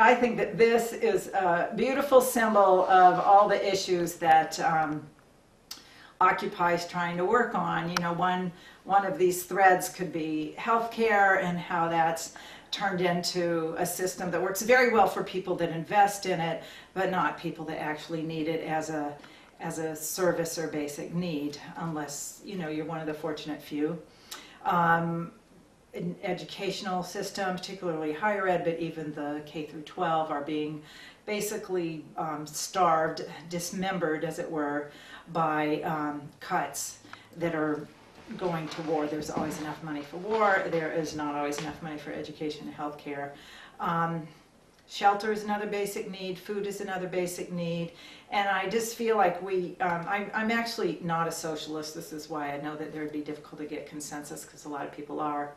I think that this is a beautiful symbol of all the issues that Occupy is trying to work on. You know, one of these threads could be healthcare and how that's turned into a system that works very well for people that invest in it, but not people that actually need it as a service or basic need, unless, you know, you're one of the fortunate few. An educational system, particularly higher ed, but even the K through 12 are being basically starved, dismembered, as it were, by cuts that are going to war. There's always enough money for war. There is not always enough money for education and health care. Shelter is another basic need. Food is another basic need. And I just feel like I'm actually not a socialist. This is why I know that it would be difficult to get consensus, because a lot of people are.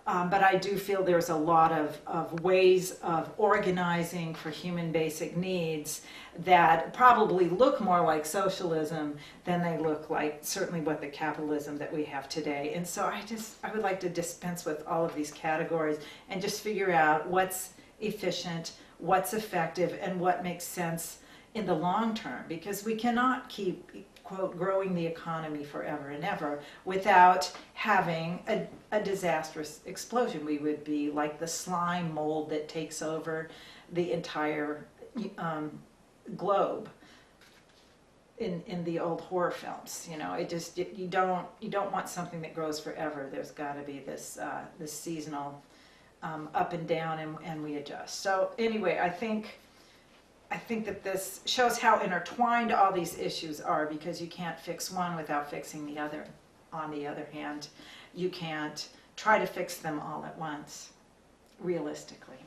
But I do feel there's a lot of ways of organizing for human basic needs that probably look more like socialism than they look like certainly what the capitalism that we have today. And so I would like to dispense with all of these categories and just figure out what's efficient, what's effective, and what makes sense in the long term, because we cannot keep, quote, growing the economy forever and ever without having a disastrous explosion. We would be like the slime mold that takes over the entire globe in the old horror films. You know, you don't want something that grows forever. There's got to be this seasonal up and down, and we adjust. So anyway, I think that this shows how intertwined all these issues are, because you can't fix one without fixing the other. On the other hand, you can't try to fix them all at once, realistically.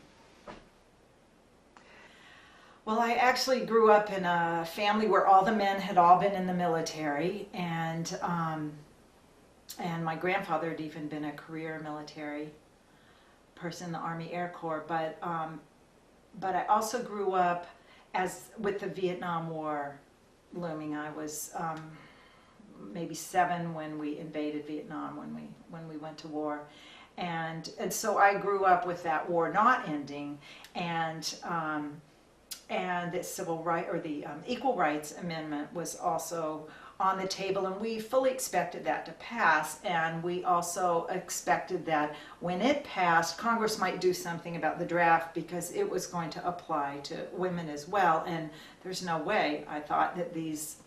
Well, I actually grew up in a family where all the men had all been in the military, and my grandfather had even been a career military person in the Army Air Corps. But I also grew up with the Vietnam War looming. I was maybe 7 when we invaded Vietnam, when we went to war, and so I grew up with that war not ending, and the civil right, or the Equal Rights Amendment, was also on the table, and we fully expected that to pass. And we also expected that when it passed, Congress might do something about the draft, because it was going to apply to women as well. And there's no way, I thought, that these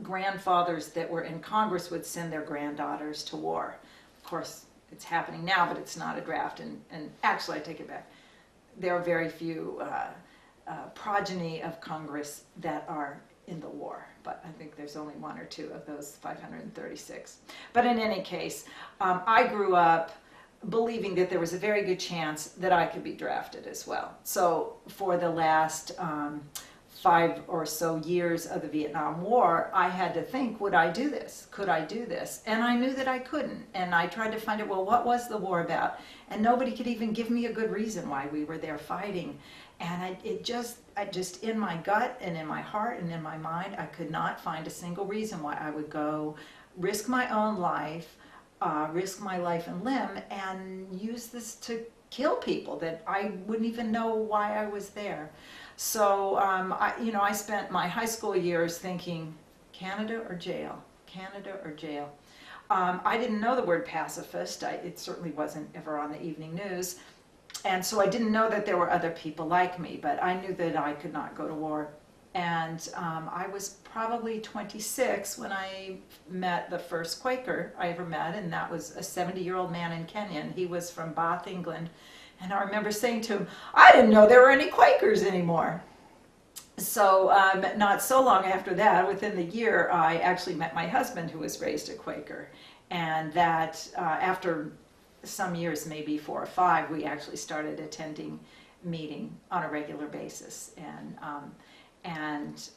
grandfathers that were in Congress would send their granddaughters to war. Of course, it's happening now, but it's not a draft. And actually, I take it back. There are very few progeny of Congress that are in the war, but I think there's only 1 or 2 of those 536. But in any case, I grew up believing that there was a very good chance that I could be drafted as well. So for the last 5 or so years of the Vietnam War, I had to think, would I do this? Could I do this? And I knew that I couldn't. And I tried to find out, well, what was the war about? And nobody could even give me a good reason why we were there fighting. And I just in my gut and in my heart and in my mind, I could not find a single reason why I would go risk my own life, risk my life and limb, and use this to kill people that I wouldn't even know why I was there. So I spent my high school years thinking, Canada or jail, Canada or jail. I didn't know the word pacifist. It certainly wasn't ever on the evening news. And so I didn't know that there were other people like me, but I knew that I could not go to war. And I was probably 26 when I met the first Quaker I ever met, and that was a 70-year-old man in Kenya, and he was from Bath, England. And I remember saying to him, I didn't know there were any Quakers anymore. So not so long after that, within the year, I actually met my husband, who was raised a Quaker. And that after some years, maybe 4 or 5, we actually started attending meeting on a regular basis. And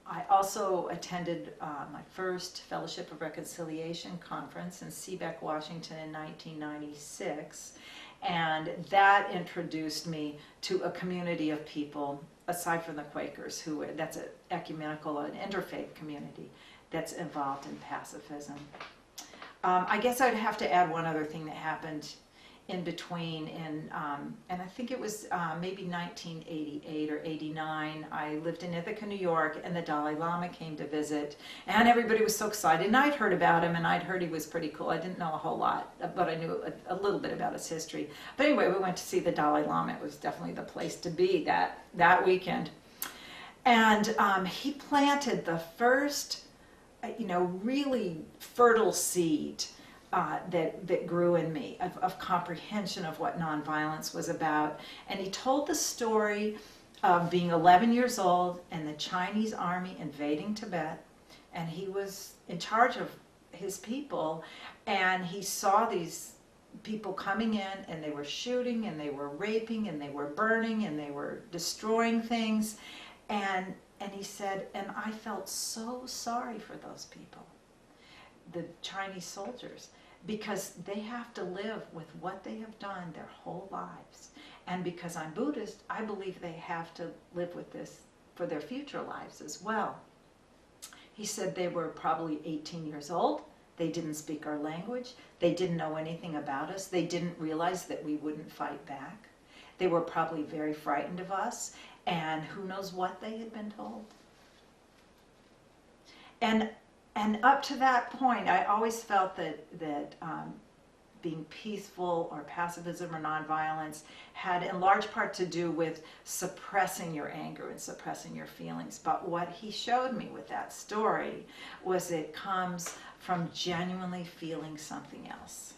I also attended my first Fellowship of Reconciliation conference in Seabeck, Washington in 1996. And that introduced me to a community of people, aside from the Quakers, that's an ecumenical and interfaith community that's involved in pacifism. I guess I'd have to add one other thing that happened in between, and I think it was maybe 1988 or 89, I lived in Ithaca, New York, and the Dalai Lama came to visit, and everybody was so excited, and I'd heard about him, and I'd heard he was pretty cool. I didn't know a whole lot, but I knew a little bit about his history. But anyway, we went to see the Dalai Lama. It was definitely the place to be that weekend. And he planted the first, really fertile seed that grew in me of comprehension of what nonviolence was about. And he told the story of being 11 years old and the Chinese army invading Tibet, and he was in charge of his people, and he saw these people coming in, and they were shooting, and they were raping, and they were burning, and they were destroying things, and he said, and I felt so sorry for those people, the Chinese soldiers, because they have to live with what they have done their whole lives. And because I'm Buddhist, I believe they have to live with this for their future lives as well. He said they were probably 18 years old. They didn't speak our language. They didn't know anything about us. They didn't realize that we wouldn't fight back. They were probably very frightened of us, and who knows what they had been told. And up to that point, I always felt that being peaceful or pacifism or nonviolence had in large part to do with suppressing your anger and suppressing your feelings. But what he showed me with that story was it comes from genuinely feeling something else.